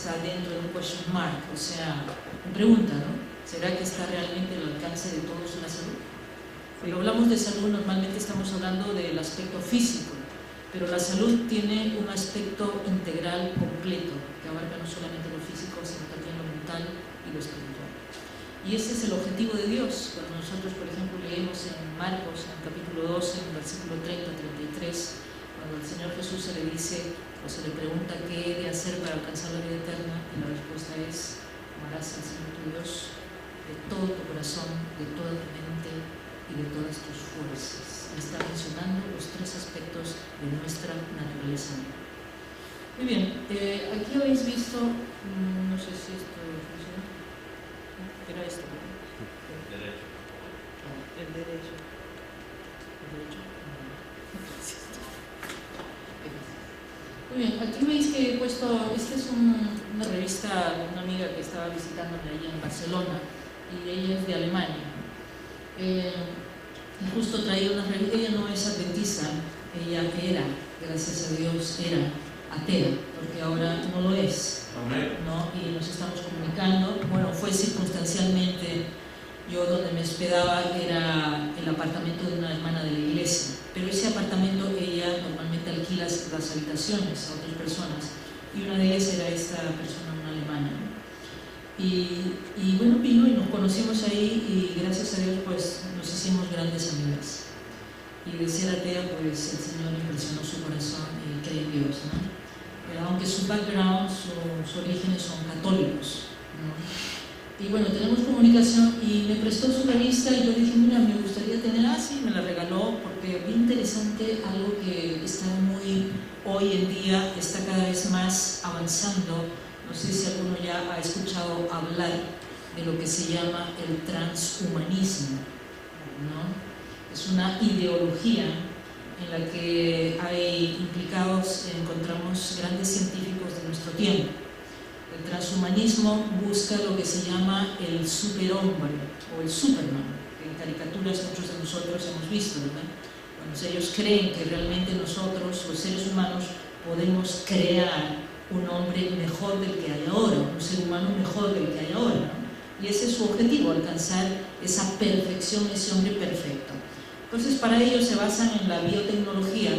está dentro de un question mark, o sea, me pregunta, ¿no? ¿Será que está realmente al alcance de todos la salud? Cuando hablamos de salud normalmente estamos hablando del aspecto físico, pero la salud tiene un aspecto integral completo que abarca no solamente lo físico, sino también lo mental y lo espiritual. Y ese es el objetivo de Dios. Cuando nosotros, por ejemplo, leemos en Marcos, en el capítulo 12, en el versículo 30-33, cuando el Señor Jesús se le dice o se le pregunta qué he de hacer para alcanzar la vida eterna, y la respuesta es: amarás al Señor tu Dios de todo tu corazón, de toda tu mente y de todas tus fuerzas. Está mencionando los tres aspectos de nuestra naturaleza. Muy bien, aquí habéis visto, no sé si esto funciona, era esto, ¿no? Derecho. El derecho. El derecho. Muy bien, aquí veis que he puesto, esta es una revista de una amiga que estaba visitándome allá en Barcelona, y ella es de Alemania. Y justo traía una revista. Ella no es adventista, ella era, gracias a Dios, era atea, porque ahora no lo es, ¿no? Y nos estamos comunicando. Bueno, fue circunstancialmente. Yo donde me hospedaba era el apartamento de una hermana de la iglesia, pero ese apartamento ella normalmente alquila las habitaciones a otras personas, y una de ellas era esta persona, una alemana. Y bueno, vino y nos conocimos ahí, y gracias a Dios pues nos hicimos grandes amigas. Y de ser atea pues el Señor impresionó su corazón y cree en Dios, ¿no? Pero aunque su background, sus orígenes son católicos, ¿no? Y bueno, tenemos comunicación, y me prestó su revista y yo dije, mira, me gustaría tener así, me la regaló porque vi interesante algo que está muy, hoy en día, está cada vez más avanzando. No sé si alguno ya ha escuchado hablar de lo que se llama el transhumanismo, ¿no? Es una ideología en la que hay implicados, encontramos grandes científicos de nuestro tiempo. El transhumanismo busca lo que se llama el superhombre o el Superman, que en caricaturas muchos de nosotros hemos visto, ¿verdad? Cuando ellos creen que realmente nosotros, los seres humanos, podemos crear un hombre mejor del que hay ahora, un ser humano mejor del que hay ahora, ¿no? Y ese es su objetivo, alcanzar esa perfección, ese hombre perfecto. Entonces, para ello se basan en la biotecnología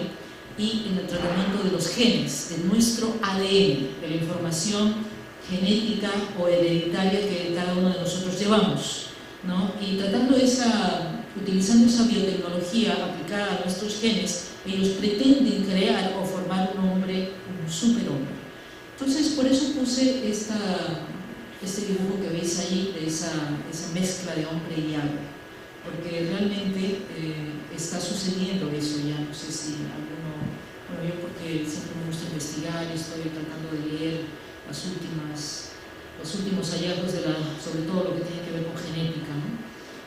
y en el tratamiento de los genes, de nuestro ADN, de la información genética o hereditaria que cada uno de nosotros llevamos, ¿no? Y utilizando esa biotecnología aplicada a nuestros genes, ellos pretenden crear o formar un hombre, un superhombre. Entonces, por eso puse este dibujo que veis ahí, de esa mezcla de hombre y ave, porque realmente está sucediendo eso ya. No sé si alguno, bueno, yo porque siempre me gusta investigar y estoy tratando de leer los últimos hallazgos sobre todo lo que tiene que ver con genética, ¿no?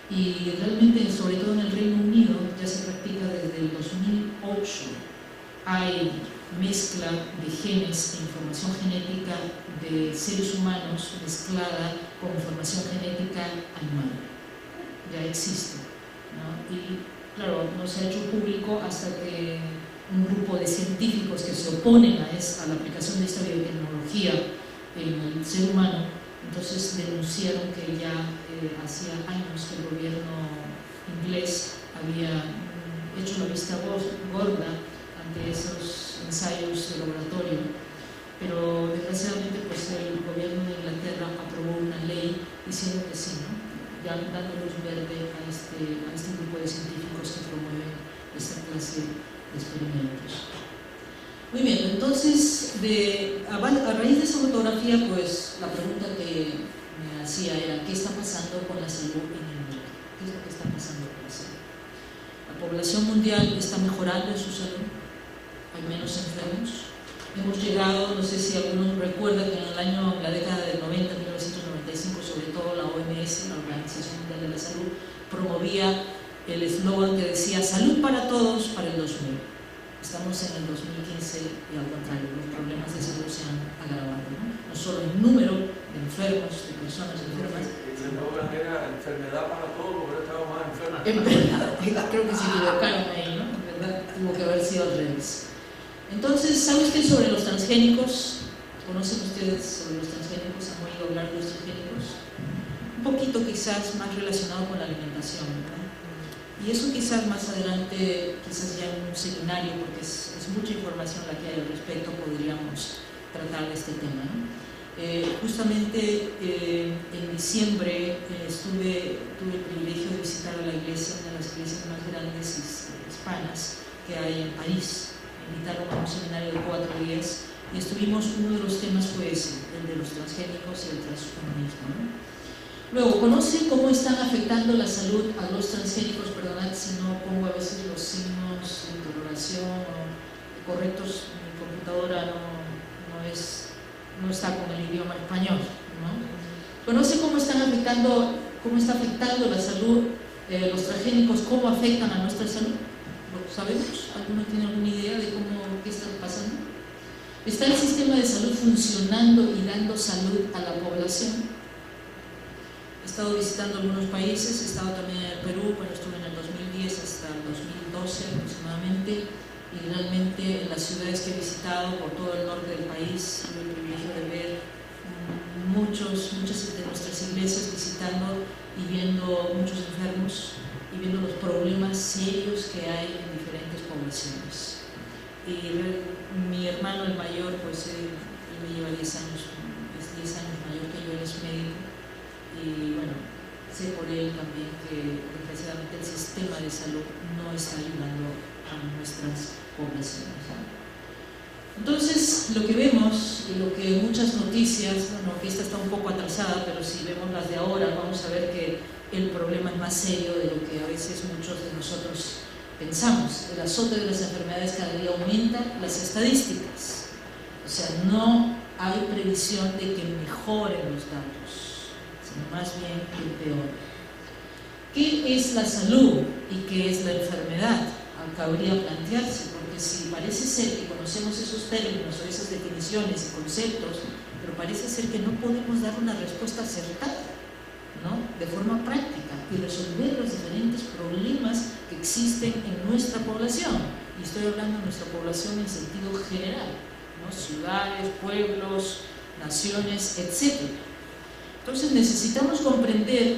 Y realmente, sobre todo en el Reino Unido, ya se practica desde el 2008. Hay mezcla de genes e información genética de seres humanos mezclada con información genética animal. Ya existe, ¿no? Y claro, no se ha hecho público hasta que un grupo de científicos que se oponen a la aplicación de esta biotecnología en el ser humano, entonces denunciaron que ya hacía años que el gobierno inglés había hecho la vista gorda ante esos ensayos de laboratorio, pero desgraciadamente pues el gobierno de Inglaterra aprobó una ley diciendo que sí, ¿no? Ya dando luz verde a este grupo de científicos que promueven esta clase de experimentos. Muy bien, entonces a raíz de esa fotografía, pues la pregunta que me hacía era: ¿qué está pasando con la salud en el mundo? ¿Qué es lo que está pasando con la salud? La población mundial está mejorando en su salud, hay menos enfermos. Hemos llegado, no sé si alguno recuerda que en la década del 90, 1995, sobre todo la OMS, la Organización Mundial de la Salud, promovía el eslogan que decía salud para todos para el 2000. Estamos en el 2015 y al contrario, los problemas de salud se han agravado, ¿no? No solo el número de enfermos, de personas enfermas. El eslogan era enfermedad para todos, porque estaba más enfermos. Creo que se equivocaron ahí, ¿no? En verdad, tuvo que haber sido al revés. Entonces, ¿sabe usted sobre los transgénicos? ¿Conocen ustedes sobre los transgénicos? ¿Han oído hablar de los transgénicos? Un poquito quizás más relacionado con la alimentación, ¿verdad? Y eso quizás más adelante, quizás ya en un seminario, porque es mucha información la que hay al respecto, podríamos tratar de este tema, ¿no? Justamente en diciembre tuve el privilegio de visitar a la iglesia, una de las iglesias más grandes hispanas que hay en París. Me invitaron a un seminario de 4 días y uno de los temas fue ese, el de los transgénicos y el transhumanismo, ¿no? Luego, ¿conocen cómo están afectando la salud a los transgénicos? Perdonad si no pongo a veces los signos de interrogación o correctos, mi computadora no está con el idioma español, ¿no? ¿Conocen cómo está afectando la salud los transgénicos? ¿Cómo afectan a nuestra salud? ¿Lo sabemos? ¿Alguno tiene alguna idea de qué está pasando? ¿Está el sistema de salud funcionando y dando salud a la población? He estado visitando algunos países, he estado también en el Perú, bueno, estuve en el 2010 hasta el 2012 aproximadamente, y realmente en las ciudades que he visitado por todo el norte del país tuve el privilegio de ver muchas de nuestras iglesias visitando y viendo muchos enfermos y viendo los problemas serios que hay en diferentes poblaciones. Y mi hermano, el mayor, pues él me lleva 10 años, es 10 años mayor que yo, él es médico, y bueno, sé por él también que desgraciadamente el sistema de salud no está ayudando a nuestras poblaciones. Entonces, lo que vemos y lo que muchas noticias, bueno, que esta está un poco atrasada, pero si vemos las de ahora, vamos a ver que el problema es más serio de lo que a veces muchos de nosotros pensamos. El azote de las enfermedades cada día aumenta, las estadísticas. O sea, no hay previsión de que mejoren los datos, sino más bien que empeoren. ¿Qué es la salud y qué es la enfermedad? Cabría plantearse, porque si parece ser que conocemos esos términos o esas definiciones y conceptos, pero parece ser que no podemos dar una respuesta acertada, ¿no? De forma práctica y resolver los diferentes problemas que existen en nuestra población. Y estoy hablando de nuestra población en sentido general, ¿no? Ciudades, pueblos, naciones, etc. Entonces necesitamos comprender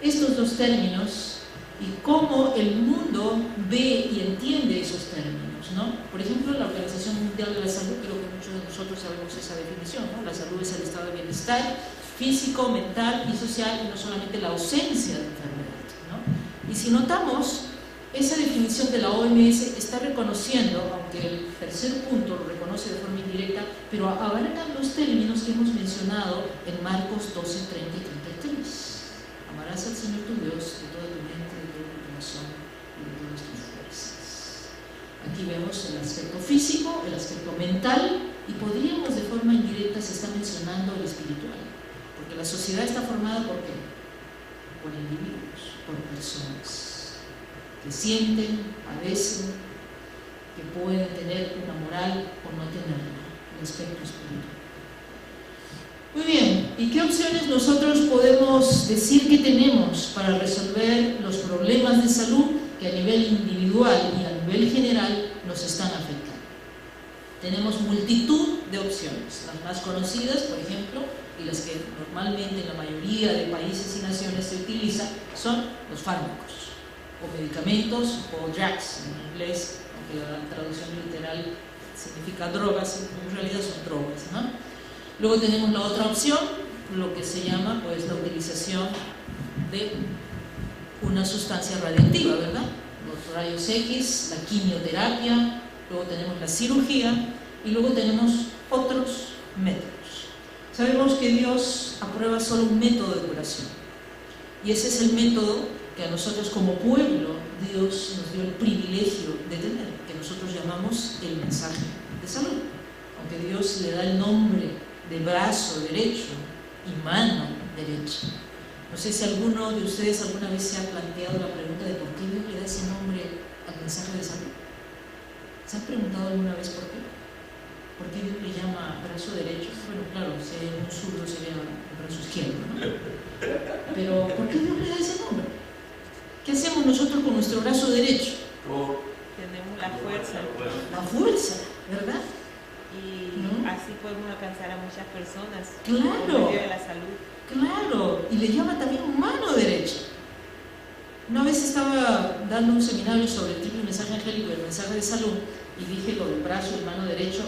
estos dos términos y cómo el mundo ve y entiende esos términos, ¿no? Por ejemplo, la Organización Mundial de la Salud, creo que muchos de nosotros sabemos esa definición, ¿no? La salud es el estado de bienestar físico, mental y social, y no solamente la ausencia de enfermedad, ¿no? Y si notamos, esa definición de la OMS está reconociendo, aunque el tercer punto lo reconoce de forma indirecta, pero abarcan los términos que hemos mencionado en Marcos 12, 30 y 33. Amarás al Señor tu Dios de todo tu mente, de todo tu corazón y de todas tus fuerzas. Aquí vemos el aspecto físico, el aspecto mental, y podríamos de forma indirecta se está mencionando el espiritual, porque la sociedad está formada ¿por qué? Por individuos, por personas que sienten, padecen, que pueden tener una moral o no tenerla, el aspecto espiritual. Muy bien, ¿y qué opciones nosotros podemos decir que tenemos para resolver los problemas de salud que a nivel individual y a nivel general nos están afectando? Tenemos multitud de opciones. Las más conocidas, por ejemplo, y las que normalmente en la mayoría de países y naciones se utilizan, son los fármacos, o medicamentos, o drugs en inglés, aunque la traducción literal significa drogas, en realidad son drogas, ¿no? Luego tenemos la otra opción, lo que se llama pues la utilización de una sustancia radiactiva, ¿verdad? Los rayos X, la quimioterapia, luego tenemos la cirugía y luego tenemos otros métodos. Sabemos que Dios aprueba solo un método de curación y ese es el método que a nosotros como pueblo Dios nos dio el privilegio de tener, que nosotros llamamos el mensaje de salud, aunque Dios le da el nombre de brazo derecho y mano derecha. No sé si alguno de ustedes alguna vez se ha planteado la pregunta de por qué Dios le da ese nombre al mensaje de salud. ¿Se han preguntado alguna vez por qué? ¿Por qué Dios le llama brazo derecho? Bueno, claro, si hay un zurdo sería el brazo izquierdo, ¿no? Pero ¿por qué Dios le da ese nombre? ¿Qué hacemos nosotros con nuestro brazo derecho? Tenemos la fuerza. La fuerza, ¿verdad? Y así podemos alcanzar a muchas personas. Claro. Por medio de la salud. Claro. Y le llama también mano derecha. Una vez estaba dando un seminario sobre el triple mensaje angélico y el mensaje de salud, y dije lo del brazo y mano derecho,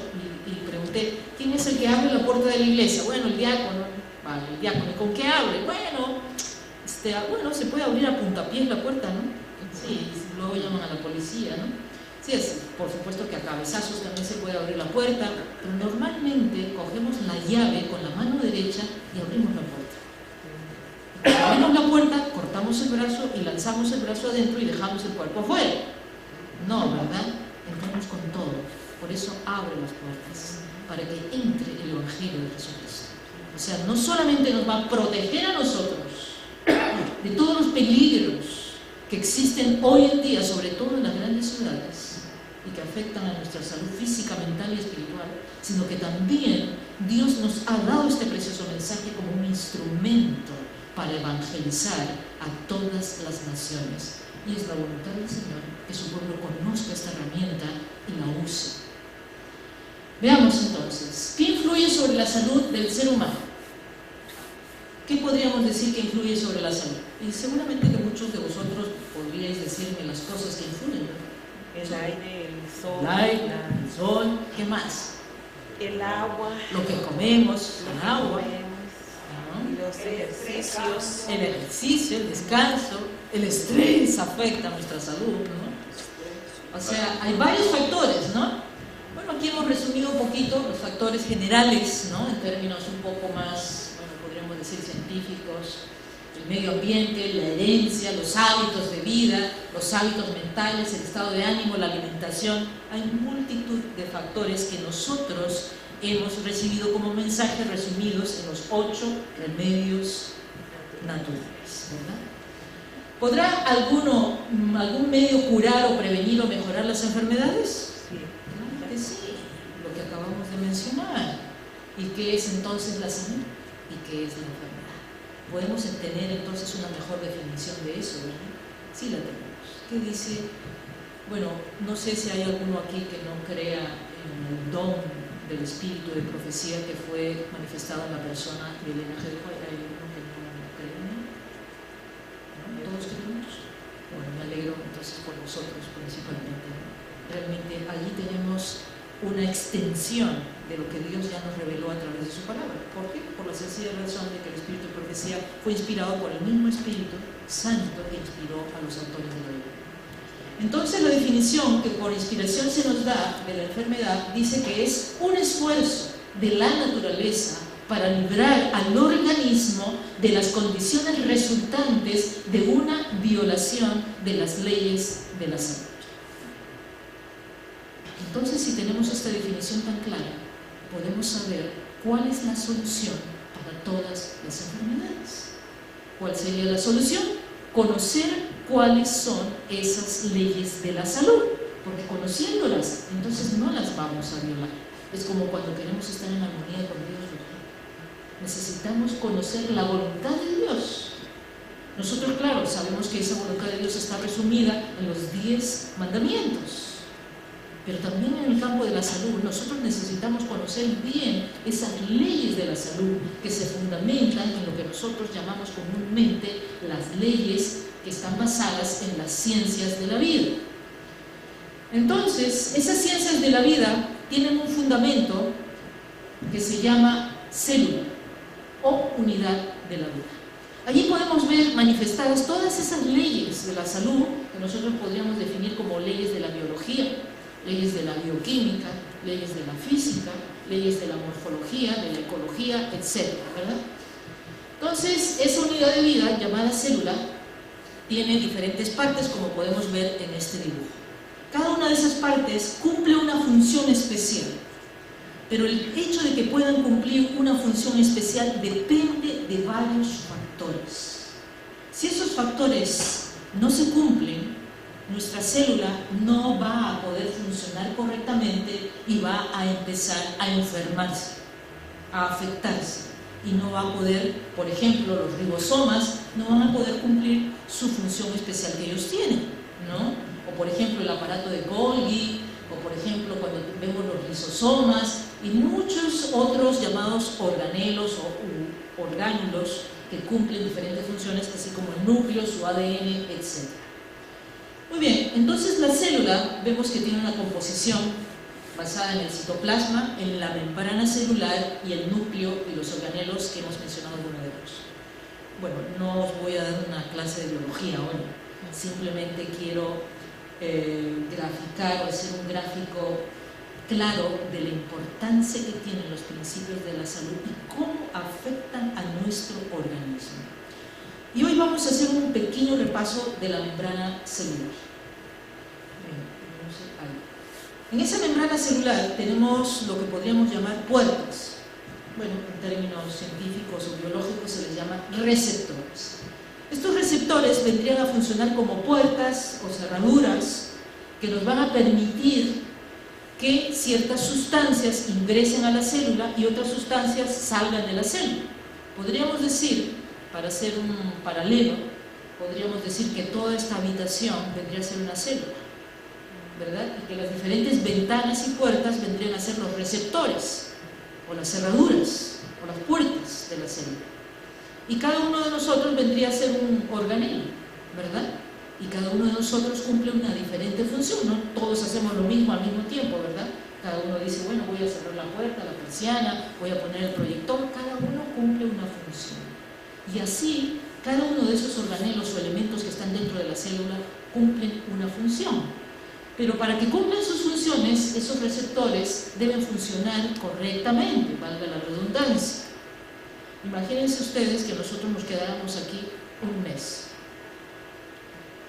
y pregunté, ¿quién es el que abre la puerta de la iglesia? Bueno, el diácono. Vale, el diácono. ¿Y con qué abre? Bueno, se puede abrir a puntapiés la puerta, ¿no? Sí, luego llaman a la policía, ¿no? Sí, por supuesto que a cabezazos también se puede abrir la puerta, pero normalmente cogemos la llave con la mano derecha y abrimos la puerta. Cuando abrimos la puerta, cortamos el brazo y lanzamos el brazo adentro y dejamos el cuerpo afuera. No, ¿verdad? Entramos con todo. Por eso abre las puertas, para que entre el Evangelio de Jesucristo. O sea, no solamente nos va a proteger a nosotros de todos los peligros que existen hoy en día, sobre todo en las grandes ciudades, y que afectan a nuestra salud física, mental y espiritual, sino que también Dios nos ha dado este precioso mensaje como un instrumento para evangelizar a todas las naciones. Y es la voluntad del Señor que su pueblo conozca esta herramienta y la use. Veamos entonces, ¿qué influye sobre la salud del ser humano? ¿Qué podríamos decir que influye sobre la salud? Y seguramente que muchos de vosotros podríais decirme las cosas que influyen, ¿no? El aire, el sol. El aire, el sol, ¿qué más? El agua. Lo que comemos, el agua. Los ejercicios. El ejercicio, el descanso, el estrés afecta a nuestra salud, ¿no? O sea, hay varios factores, ¿no? Bueno, aquí hemos resumido un poquito los factores generales, ¿no? En términos un poco más, bueno, podríamos decir científicos, el medio ambiente, la herencia, los hábitos de vida, los hábitos mentales, el estado de ánimo, la alimentación. Hay multitud de factores que nosotros hemos recibido como mensajes resumidos en los 8 remedios naturales, ¿verdad? ¿Podrá algún medio curar o prevenir o mejorar las enfermedades? Sí. Claro que sí, lo que acabamos de mencionar. ¿Y qué es entonces la salud? ¿Y qué es la enfermedad? Podemos tener entonces una mejor definición de eso, ¿verdad? Sí la tenemos. ¿Qué dice? Bueno, no sé si hay alguno aquí que no crea en el don del espíritu de profecía que fue manifestado en la persona de Elena G. White. ¿Hay alguno que no cree en él? ¿No? ¿Todos creemos? Bueno, me alegro entonces por vosotros principalmente. Realmente allí tenemos una extensión de lo que Dios ya nos reveló a través de su palabra. ¿Por qué? Por la sencilla razón de que el espíritu de profecía fue inspirado por el mismo Espíritu Santo que inspiró a los autores de la Biblia. Entonces la definición que por inspiración se nos da de la enfermedad dice que es un esfuerzo de la naturaleza para librar al organismo de las condiciones resultantes de una violación de las leyes de la salud. Entonces, si tenemos esta definición tan clara, podemos saber cuál es la solución para todas las enfermedades. ¿Cuál sería la solución? Conocer cuáles son esas leyes de la salud, porque conociéndolas, entonces no las vamos a violar. Es como cuando queremos estar en armonía con Dios, ¿verdad? Necesitamos conocer la voluntad de Dios. Nosotros, claro, sabemos que esa voluntad de Dios está resumida en los 10 mandamientos. Pero también en el campo de la salud, nosotros necesitamos conocer bien esas leyes de la salud que se fundamentan en lo que nosotros llamamos comúnmente las leyes que están basadas en las ciencias de la vida. Entonces, esas ciencias de la vida tienen un fundamento que se llama célula o unidad de la vida. Allí podemos ver manifestadas todas esas leyes de la salud que nosotros podríamos definir como leyes de la biología, leyes de la bioquímica, leyes de la física, leyes de la morfología, de la ecología, etc., ¿verdad? Entonces, esa unidad de vida llamada célula tiene diferentes partes, como podemos ver en este dibujo. Cada una de esas partes cumple una función especial, pero el hecho de que puedan cumplir una función especial depende de varios factores. Si esos factores no se cumplen, nuestra célula no va a poder funcionar correctamente y va a empezar a enfermarse, a afectarse, y no va a poder, por ejemplo, los ribosomas no van a poder cumplir su función especial que ellos tienen, ¿no? O por ejemplo el aparato de Golgi, o por ejemplo cuando vemos los lisosomas, y muchos otros llamados organelos o orgánulos que cumplen diferentes funciones, así como el núcleo, su ADN, etc. Muy bien, entonces la célula vemos que tiene una composición basada en el citoplasma, en la membrana celular y el núcleo y los organelos que hemos mencionado algunos de ellos. Bueno, no os voy a dar una clase de biología hoy, simplemente quiero graficar o hacer un gráfico claro de la importancia que tienen los principios de la salud y cómo afectan a nuestro organismo. Y hoy vamos a hacer un pequeño repaso de la membrana celular. En esa membrana celular tenemos lo que podríamos llamar puertas. Bueno, en términos científicos o biológicos se les llama receptores. Estos receptores vendrían a funcionar como puertas o cerraduras que nos van a permitir que ciertas sustancias ingresen a la célula y otras sustancias salgan de la célula. Podríamos decir, para hacer un paralelo, podríamos decir que toda esta habitación vendría a ser una célula, ¿verdad? Y que las diferentes ventanas y puertas vendrían a ser los receptores, o las cerraduras, o las puertas de la célula. Y cada uno de nosotros vendría a ser un organelo, ¿verdad? Y cada uno de nosotros cumple una diferente función, no todos hacemos lo mismo al mismo tiempo, ¿verdad? Cada uno dice, bueno, voy a cerrar la puerta, la persiana, voy a poner el proyector, cada uno cumple una función. Y así, cada uno de esos organelos o elementos que están dentro de la célula cumplen una función. Pero para que cumplan sus funciones, esos receptores deben funcionar correctamente, valga la redundancia. Imagínense ustedes que nosotros nos quedáramos aquí un mes.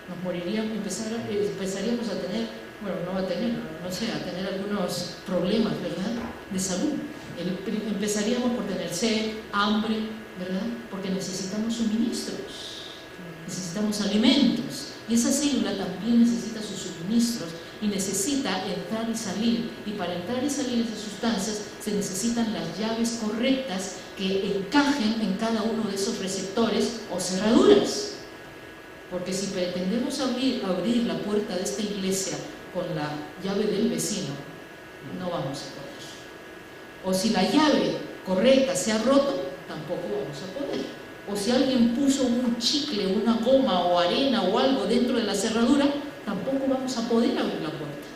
Nos moriríamos, empezaríamos a tener, bueno, no a tener, no sé, a tener algunos problemas, ¿verdad?, de salud. Empezaríamos por tener sed, hambre, ¿verdad?, porque necesitamos suministros, necesitamos alimentos, y esa célula también necesita sus suministros y necesita entrar y salir, y para entrar y salir esas sustancias se necesitan las llaves correctas que encajen en cada uno de esos receptores o cerraduras. Porque si pretendemos abrir la puerta de esta iglesia con la llave del vecino, no vamos a poder. O si la llave correcta se ha roto, tampoco vamos a poder. O si alguien puso un chicle, una goma o arena o algo dentro de la cerradura, tampoco vamos a poder abrir la puerta,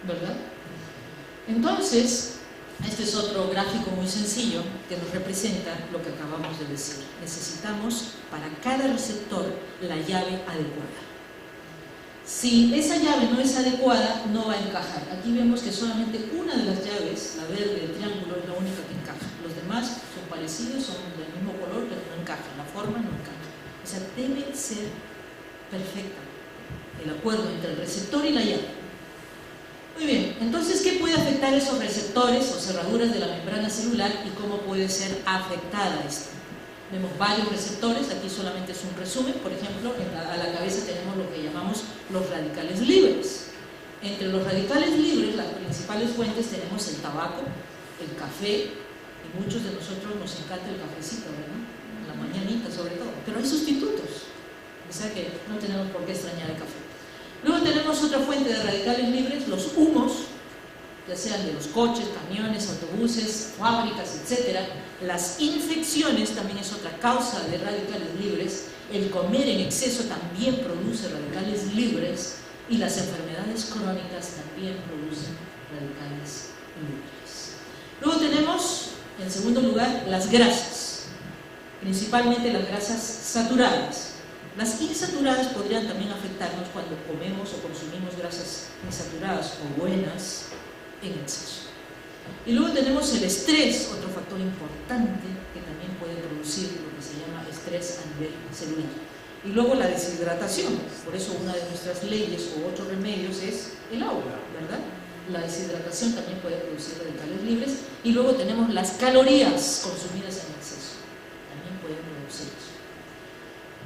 ¿verdad? Entonces, este es otro gráfico muy sencillo que nos representa lo que acabamos de decir. Necesitamos para cada receptor la llave adecuada. Si esa llave no es adecuada, no va a encajar. Aquí vemos que solamente una de las llaves, la verde del triángulo, es la única que encaja. Los demás son parecidos, son del mismo color, pero no encajan. La forma no encaja. O sea, debe ser perfecta el acuerdo entre el receptor y la llave. Muy bien, entonces, ¿qué puede afectar esos receptores o cerraduras de la membrana celular y cómo puede ser afectada esta? Vemos varios receptores, aquí solamente es un resumen. Por ejemplo, a la cabeza tenemos lo que llamamos los radicales libres. Entre los radicales libres, las principales fuentes tenemos el tabaco, el café, y muchos de nosotros nos encanta el cafecito, ¿verdad? En la mañanita sobre todo, pero hay sustitutos, o sea que no tenemos por qué extrañar el café. Luego tenemos otra fuente de radicales libres, los humos, ya sean de los coches, camiones, autobuses, fábricas, etc. Las infecciones también es otra causa de radicales libres. El comer en exceso también produce radicales libres, y las enfermedades crónicas también producen radicales libres. Luego tenemos, en segundo lugar, las grasas, principalmente las grasas saturadas. Las insaturadas podrían también afectarnos cuando comemos o consumimos grasas insaturadas o buenas en exceso. Y luego tenemos el estrés, otro factor importante que también puede producir lo que se llama estrés a nivel celular. Y luego la deshidratación, por eso una de nuestras leyes o otros remedios es el agua, ¿verdad? La deshidratación también puede producir radicales libres. Y luego tenemos las calorías consumidas en exceso, también pueden producirlos.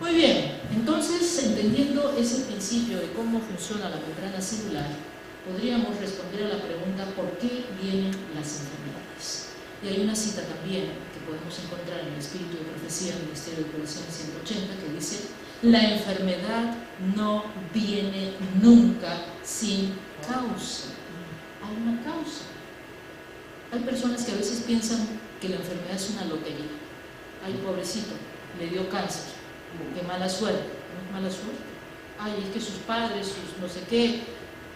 Muy bien, entonces, entendiendo ese principio de cómo funciona la membrana celular, podríamos responder a la pregunta ¿por qué vienen las enfermedades? Y hay una cita también que podemos encontrar en el Espíritu de Profecía del Ministerio de Curación 180 que dice: la enfermedad no viene nunca sin causa. Hay una causa. Hay personas que a veces piensan que la enfermedad es una lotería. Ay, pobrecito, le dio cáncer, qué mala suerte. No es mala suerte. Ay, es que sus padres, sus no sé qué.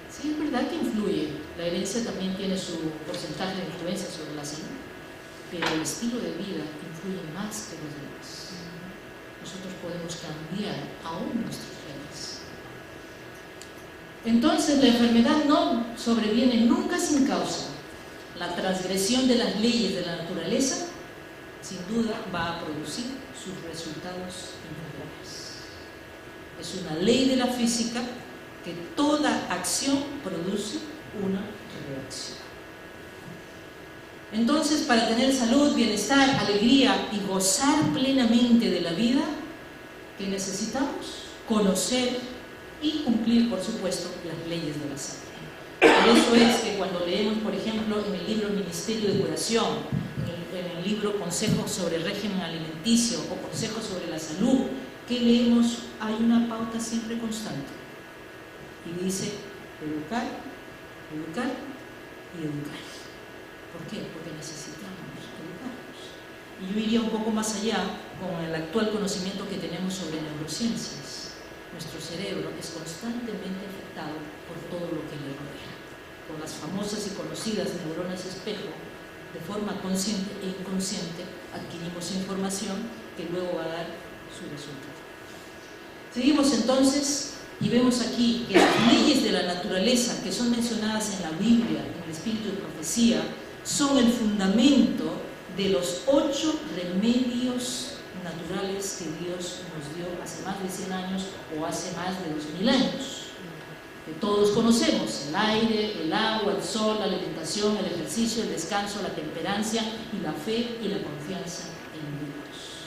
Sí, es verdad que influye. La herencia también tiene su porcentaje de influencia sobre la salud, pero el estilo de vida influye más que los demás. Nosotros podemos cambiar aún nuestros genes. Entonces, la enfermedad no sobreviene nunca sin causa. La transgresión de las leyes de la naturaleza, sin duda, va a producir sus resultados inferiores. Es una ley de la física que toda acción produce una reacción. Entonces, para tener salud, bienestar, alegría y gozar plenamente de la vida, ¿qué necesitamos? Conocer y cumplir, por supuesto, las leyes de la salud. Por eso es que cuando leemos, por ejemplo, en el libro Ministerio de Curación, en el libro Consejos sobre el régimen alimenticio o Consejos sobre la salud, ¿qué leemos? Hay una pauta siempre constante. Y dice, educar, educar y educar. ¿Por qué? Porque necesitamos educarnos. Y yo iría un poco más allá con el actual conocimiento que tenemos sobre neurociencias. Nuestro cerebro es constantemente afectado por todo lo que le rodea. Con las famosas y conocidas neuronas espejo, de forma consciente e inconsciente, adquirimos información que luego va a dar su resultado. Seguimos entonces y vemos aquí que las leyes de la naturaleza que son mencionadas en la Biblia, en el espíritu de profecía, son el fundamento de los 8 remedios naturales que Dios nos dio hace más de 100 años o hace más de 2000 años. Que todos conocemos: el aire, el agua, el sol, la alimentación, el ejercicio, el descanso, la temperancia y la fe y la confianza en Dios.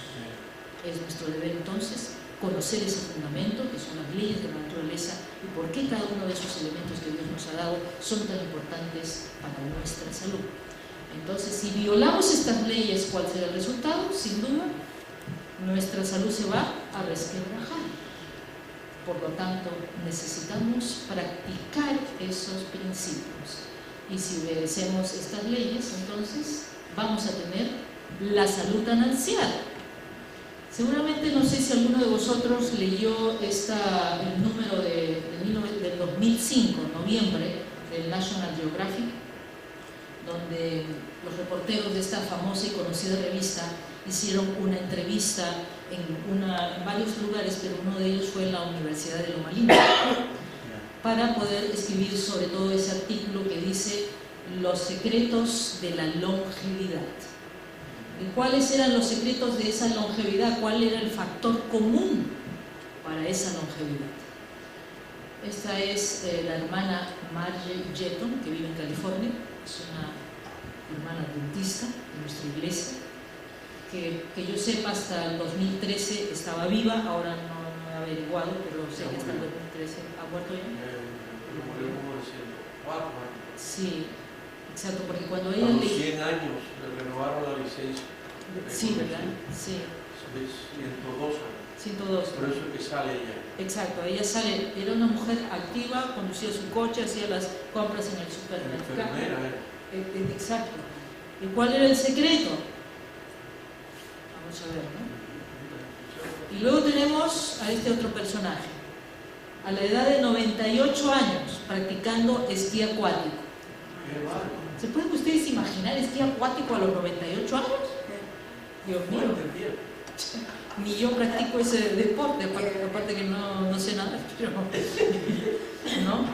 Es nuestro deber entonces conocer ese fundamento que son las leyes de la naturaleza y por qué cada uno de esos elementos que Dios nos ha dado son tan importantes para nuestra salud. Entonces, si violamos estas leyes, ¿cuál será el resultado? Sin duda, nuestra salud se va a resquebrajar. Por lo tanto, necesitamos practicar esos principios. Y si obedecemos estas leyes, entonces vamos a tener la salud tan ansiada. Seguramente, no sé si alguno de vosotros leyó el número del 2005, noviembre, del National Geographic, donde los reporteros de esta famosa y conocida revista hicieron una entrevista en varios lugares, pero uno de ellos fue en la Universidad de Loma Linda, para poder escribir sobre todo ese artículo que dice los secretos de la longevidad. ¿Y cuáles eran los secretos de esa longevidad? ¿Cuál era el factor común para esa longevidad? Esta es la hermana Margie Jetton, que vive en California. Es una hermana adventista de nuestra iglesia, que yo sepa hasta el 2013 estaba viva. Ahora no he averiguado, pero sé que hasta el 2013 ha muerto ya. Sí, exacto, porque cuando ella... A los 100 años le renovaron la licencia. Sí, ¿verdad? Sí. 102 años. 102. Por eso es que sale ella. Exacto, ella sale, era una mujer activa, conducía su coche, hacía las compras en el supermercado. Exacto. ¿Y cuál era el secreto? Vamos a ver, ¿no? Y luego tenemos a este otro personaje, a la edad de 98 años, practicando esquí acuático. ¿Se pueden ustedes imaginar esquí acuático a los 98 años? Dios mío. Ni yo practico ese deporte, aparte que no sé nada, pero ¿no?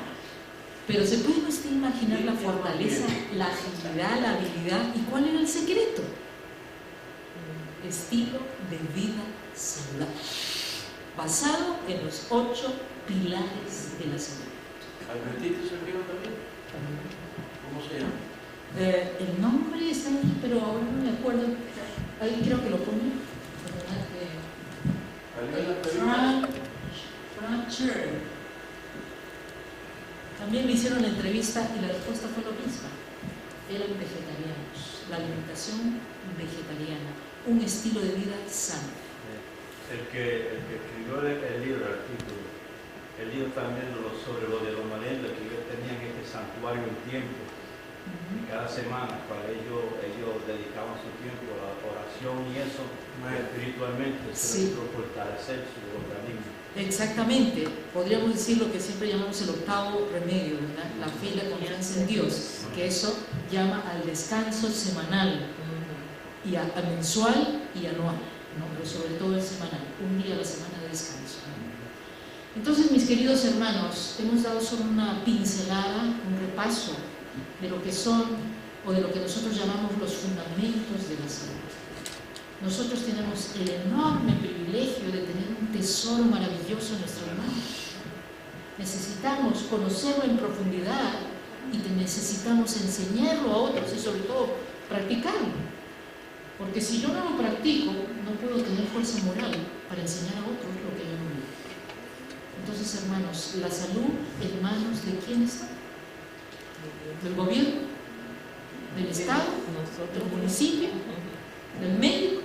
Pero se puede usted imaginar la fortaleza, la agilidad, la habilidad. ¿Y cuál era el secreto? Estilo de vida saludable, basado en los 8 pilares de la salud. ¿Adventista se escribe también? ¿Cómo se llama? El nombre está aquí, pero ahora no me acuerdo. Ahí creo que lo pone. Frank Cher. También le hicieron la entrevista y la respuesta fue lo mismo. Eran vegetarianos, la alimentación vegetariana, un estilo de vida sano. El que escribió el libro, el artículo, él dijo también sobre lo de los malentos, que ellos tenían este santuario un tiempo, Y cada semana para ellos dedicaban su tiempo a la oración y eso espiritualmente se les fortalecer su organismo. Exactamente, podríamos decir lo que siempre llamamos el octavo remedio, ¿verdad? La fe y la confianza en Dios, que eso llama al descanso semanal, y al mensual y anual, ¿no? Pero sobre todo el semanal, un día a la semana de descanso. Entonces, mis queridos hermanos, hemos dado solo una pincelada, un repaso de lo que son o de lo que nosotros llamamos los fundamentos de la salud. Nosotros tenemos el enorme privilegio de tener un tesoro maravilloso en nuestras manos. Necesitamos conocerlo en profundidad y necesitamos enseñarlo a otros y sobre todo practicarlo. Porque si yo no lo practico, no puedo tener fuerza moral para enseñar a otros lo que yo no vivo. Entonces, hermanos, ¿la salud en manos de quién está? ¿Del gobierno? ¿Del Estado? ¿Del municipio? ¿Del médico?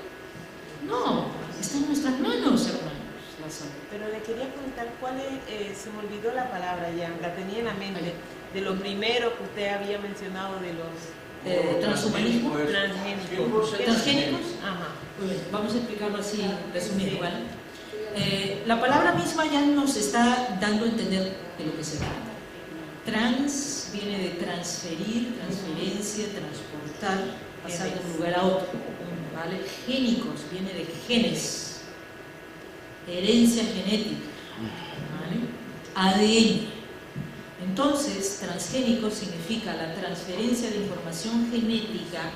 No, está en nuestras manos, hermanos, la salud. Pero le quería preguntar cuál es, se me olvidó la palabra ya, la tenía en la mente, de lo primero que usted había mencionado de los transhumanismo, transgénicos. ¿Transgénicos? Ajá. Muy bien, vamos a explicarlo así, resumido, ¿vale? La palabra misma ya nos está dando a entender de lo que se trata. Trans viene de transferir, transferencia, transportar, pasar de un lugar a otro, ¿vale? Génicos viene de genes, herencia genética, ¿vale? ADN. Entonces, transgénico significa la transferencia de información genética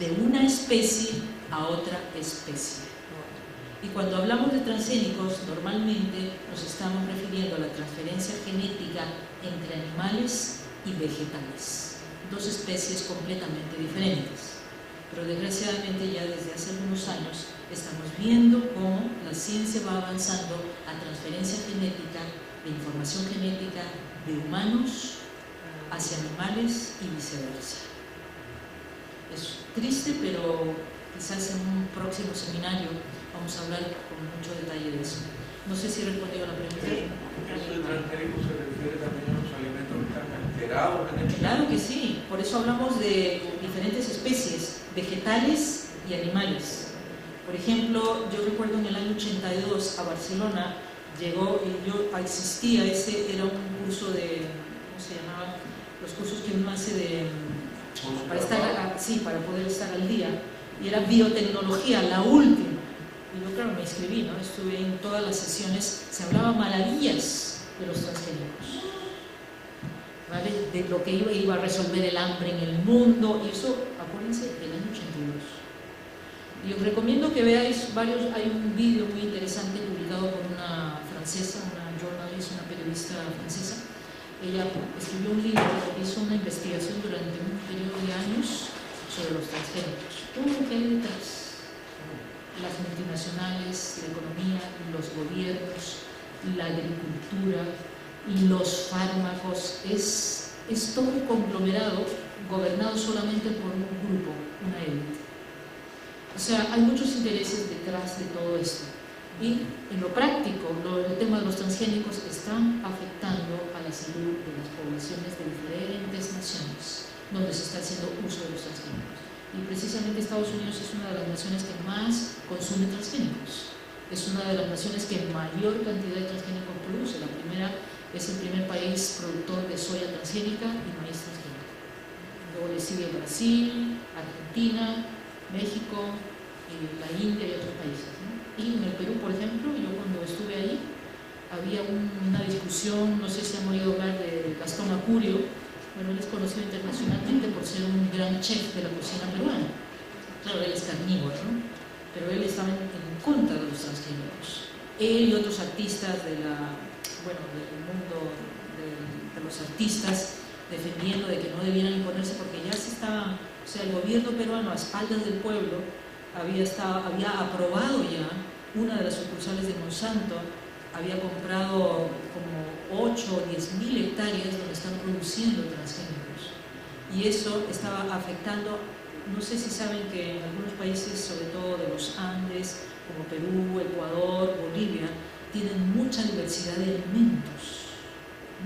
de una especie a otra especie. Y cuando hablamos de transgénicos, normalmente nos estamos refiriendo a la transferencia genética entre animales y vegetales. Dos especies completamente diferentes. Pero desgraciadamente ya desde hace algunos años estamos viendo cómo la ciencia va avanzando a transferencia genética de información genética de humanos hacia animales y viceversa. Es triste, pero quizás en un próximo seminario vamos a hablar con mucho detalle de eso. No sé si he respondido a la pregunta. Sí, eso de transgénico se refiere también a los alimentos que están alterados genéticamente. Claro que sí, por eso hablamos de diferentes especies, vegetales y animales. Por ejemplo, yo recuerdo en el año 82 a Barcelona llegó, yo asistía, ese era un curso de, ¿cómo se llamaba? Los cursos que uno hace para poder estar al día, y era biotecnología, la última. Y yo, claro, me inscribí, ¿no? Estuve en todas las sesiones, se hablaba maravillas de los transgénicos, ¿vale? De lo que iba a resolver el hambre en el mundo, y eso, acuérdense, del año 82. Y os recomiendo que veáis hay un vídeo muy interesante publicado por una francesa, una journalist, una periodista francesa. Ella escribió un libro, hizo una investigación durante un periodo de años sobre los transgénicos, todo lo que hay detrás, las multinacionales, la economía, los gobiernos, la agricultura y los fármacos, es todo un conglomerado gobernado solamente por un grupo, una élite. O sea, hay muchos intereses detrás de todo esto. Y en lo práctico, el tema de los transgénicos están afectando a la salud de las poblaciones de diferentes naciones donde se está haciendo uso de los transgénicos. Y precisamente Estados Unidos es una de las naciones que más consume transgénicos. Es una de las naciones que mayor cantidad de transgénicos produce. Es el primer país productor de soya transgénica y maíz transgénico. Luego le sigue Brasil, Argentina, México, la India y otros países, ¿no? Y en el Perú, por ejemplo, yo cuando estuve ahí, había una discusión, no sé si han oído hablar de Gastón Acurio. Bueno, él es conocido internacionalmente por ser un gran chef de la cocina peruana. Claro, él es carnívoro, ¿no? Pero él estaba en contra de los transgénicos. Él y otros artistas del mundo de los artistas, defendiendo de que no debieran imponerse porque ya se estaba, o sea, el gobierno peruano a espaldas del pueblo había aprobado ya una de las sucursales de Monsanto, había comprado como 8 o 10 mil hectáreas donde están produciendo transgénicos, y eso estaba afectando. No sé si saben que en algunos países, sobre todo de los Andes, como Perú, Ecuador, Bolivia, tienen mucha diversidad de alimentos.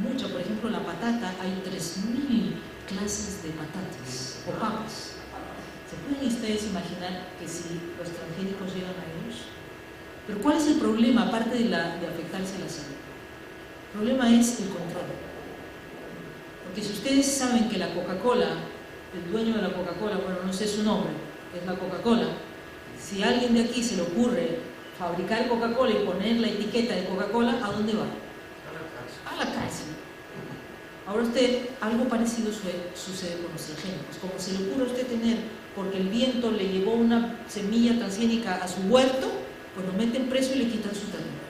Mucha, por ejemplo, la patata, hay 3.000 clases de patatas o papas. ¿Se pueden ustedes imaginar que si los transgénicos llegan a ellos? Pero ¿cuál es el problema, aparte de afectarse a la salud? El problema es el control. Porque si ustedes saben que la Coca-Cola, el dueño de la Coca-Cola, bueno, no sé su nombre, es la Coca-Cola, si a alguien de aquí se le ocurre fabricar Coca-Cola y poner la etiqueta de Coca-Cola, ¿a dónde va? A la cárcel. Ahora usted, algo parecido sucede con los transgénicos. Como se le ocurre a usted tener, porque el viento le llevó una semilla transgénica a su huerto, pues lo meten preso y le quitan su ternura.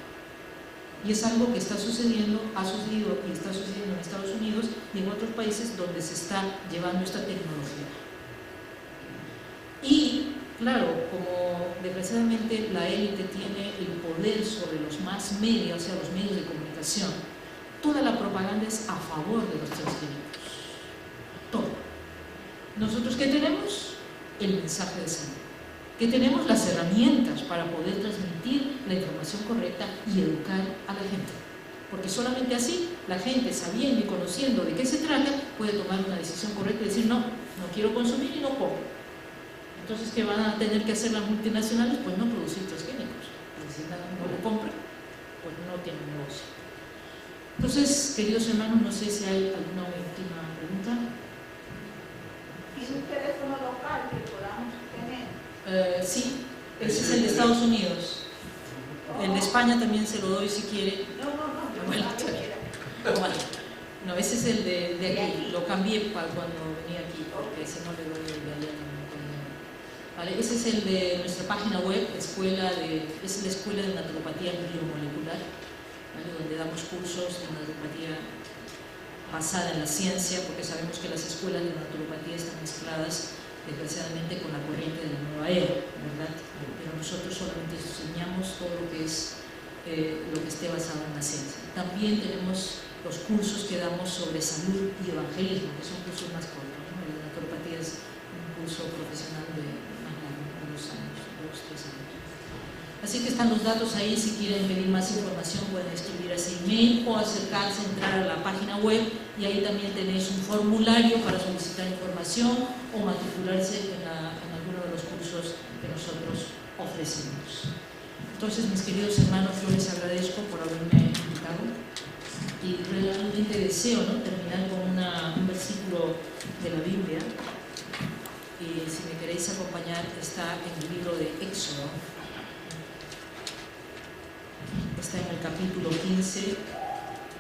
Y es algo que está sucediendo, ha sucedido y está sucediendo en Estados Unidos y en otros países donde se está llevando esta tecnología. Y, claro, como desgraciadamente la élite tiene el poder sobre los más medios, o sea, los medios de comunicación, toda la propaganda es a favor de los transgénicos. Todo. ¿Nosotros qué tenemos? El mensaje de salud. ¿Qué tenemos? Las herramientas para poder transmitir la información correcta y educar a la gente. Porque solamente así la gente, sabiendo y conociendo de qué se trata, puede tomar una decisión correcta y decir no, no quiero consumir y no compro. Entonces, ¿qué van a tener que hacer las multinacionales? Pues no producir transgénicos. Porque si no lo compran, pues no tienen negocio. Entonces, queridos hermanos, no sé si hay alguna última pregunta. ¿Tiene un teléfono local que podamos tener? Sí, ese es el de Estados Unidos. El de España también se lo doy si quiere. No. Bueno, no, ese es el de aquí. Lo cambié para cuando venía aquí, porque si no le doy el de allá. Vale, ese es el de nuestra página web, es la Escuela de Naturopatía Biomolecular, ¿vale? Donde damos cursos de naturopatía basada en la ciencia, porque sabemos que las escuelas de naturopatía están mezcladas desgraciadamente con la corriente de la nueva era, ¿verdad? Pero nosotros solamente enseñamos todo lo que es lo que esté basado en la ciencia. También tenemos los cursos que damos sobre salud y evangelismo, que son cursos más cortos, ¿no? La naturopatía es un curso profesional de más largo, de 2 años, 2-3 años. Así que están los datos ahí, si quieren pedir más información pueden escribir a ese email o acercarse, entrar a la página web y ahí también tenéis un formulario para solicitar información o matricularse en alguno de los cursos que nosotros ofrecemos. Entonces, mis queridos hermanos, yo les agradezco por haberme invitado y realmente deseo, ¿no?, terminar con un versículo de la Biblia. Y si me queréis acompañar, está en el libro de Éxodo. Está en el capítulo 15,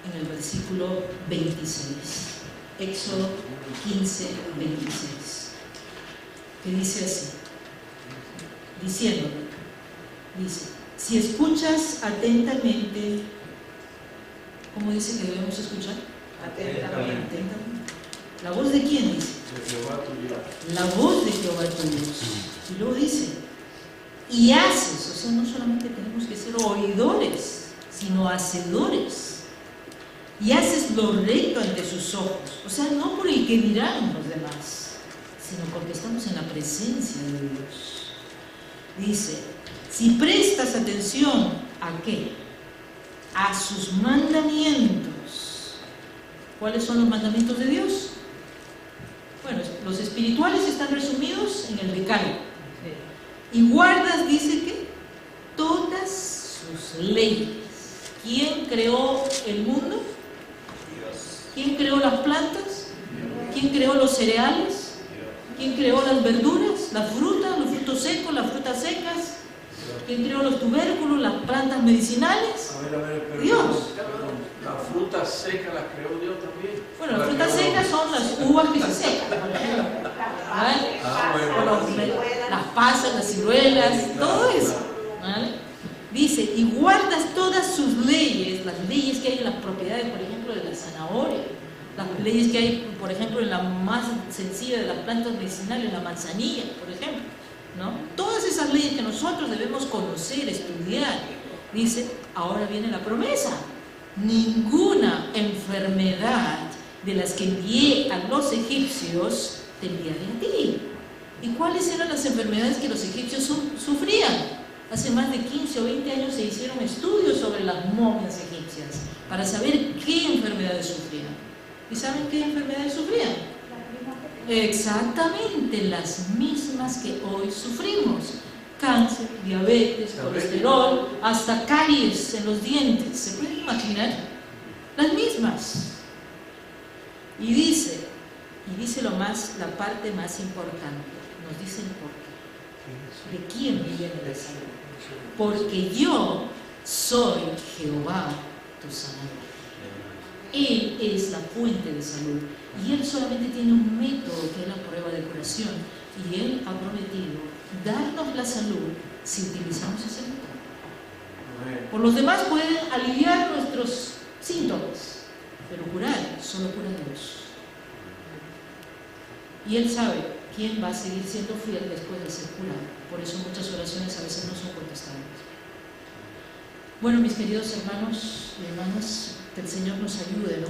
en el versículo 26. Éxodo 15, 26. Que dice así, diciéndole, dice, si escuchas atentamente, ¿cómo dice que debemos escuchar? Atentamente. ¿La voz de quién dice? De Jehová tu Dios. La voz de Jehová tu Dios. Y luego dice, y haces, o sea, no solamente tenemos que ser oidores, sino hacedores. Y haces lo recto ante sus ojos. O sea, no por el que dirán los demás, sino porque estamos en la presencia de Dios. Dice, si prestas atención, ¿a qué? A sus mandamientos. ¿Cuáles son los mandamientos de Dios? Bueno, los espirituales están resumidos en el Decálogo. Y guardas, dice que, todas sus leyes. ¿Quién creó el mundo? Dios. ¿Quién creó las plantas? Dios. ¿Quién creó los cereales? Dios. ¿Quién creó las verduras, las frutas, los frutos secos, las frutas secas? Dios. ¿Quién creó los tubérculos, las plantas medicinales? A ver, pero Dios. Las frutas secas las creó Dios también. Bueno, las frutas secas son las uvas que se secan, por ejemplo. ¿Vale? Las pasas, las ciruelas, todo eso. ¿Vale? Dice, y guardas todas sus leyes, las leyes que hay en las propiedades, por ejemplo, de la zanahoria, las leyes que hay, por ejemplo, en la más sencilla de las plantas medicinales, la manzanilla, por ejemplo, ¿no? Todas esas leyes que nosotros debemos conocer, estudiar. Dice, ahora viene la promesa. Ninguna enfermedad de las que envié a los egipcios te enviaré a ti. ¿Y cuáles eran las enfermedades que los egipcios sufrían? Hace más de 15 o 20 años se hicieron estudios sobre las momias egipcias para saber qué enfermedades sufrían. ¿Y saben qué enfermedades sufrían? Exactamente las mismas que hoy sufrimos. Cáncer, diabetes, colesterol, hasta caries en los dientes. ¿Se pueden imaginar? Las mismas. Y dice la parte más importante. Nos dice el porqué. ¿De quién viene la salud? Porque yo soy Jehová, tu sanador. Él es la fuente de salud. Y Él solamente tiene un método que es la prueba de curación. Y Él ha prometido darnos la salud si utilizamos ese método. Por los demás pueden aliviar nuestros síntomas, pero curar solo cura Dios. Y Él sabe quién va a seguir siendo fiel después de ser curado. Por eso muchas oraciones a veces no son contestadas. Bueno, mis queridos hermanos y hermanas, que el Señor nos ayude, ¿no?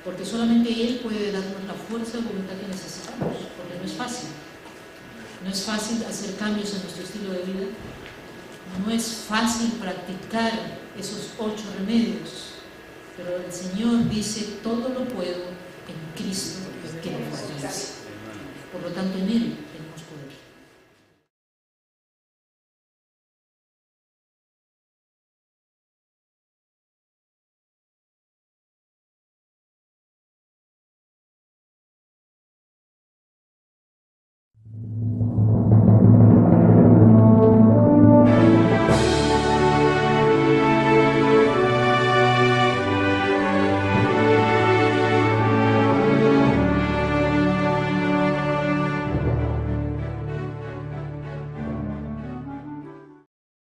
Porque solamente Él puede darnos la fuerza de voluntad que necesitamos, porque no es fácil. No es fácil hacer cambios en nuestro estilo de vida. No es fácil practicar esos 8 remedios. Pero el Señor dice, todo lo puedo en Cristo que me fortalece. Por lo tanto, en Él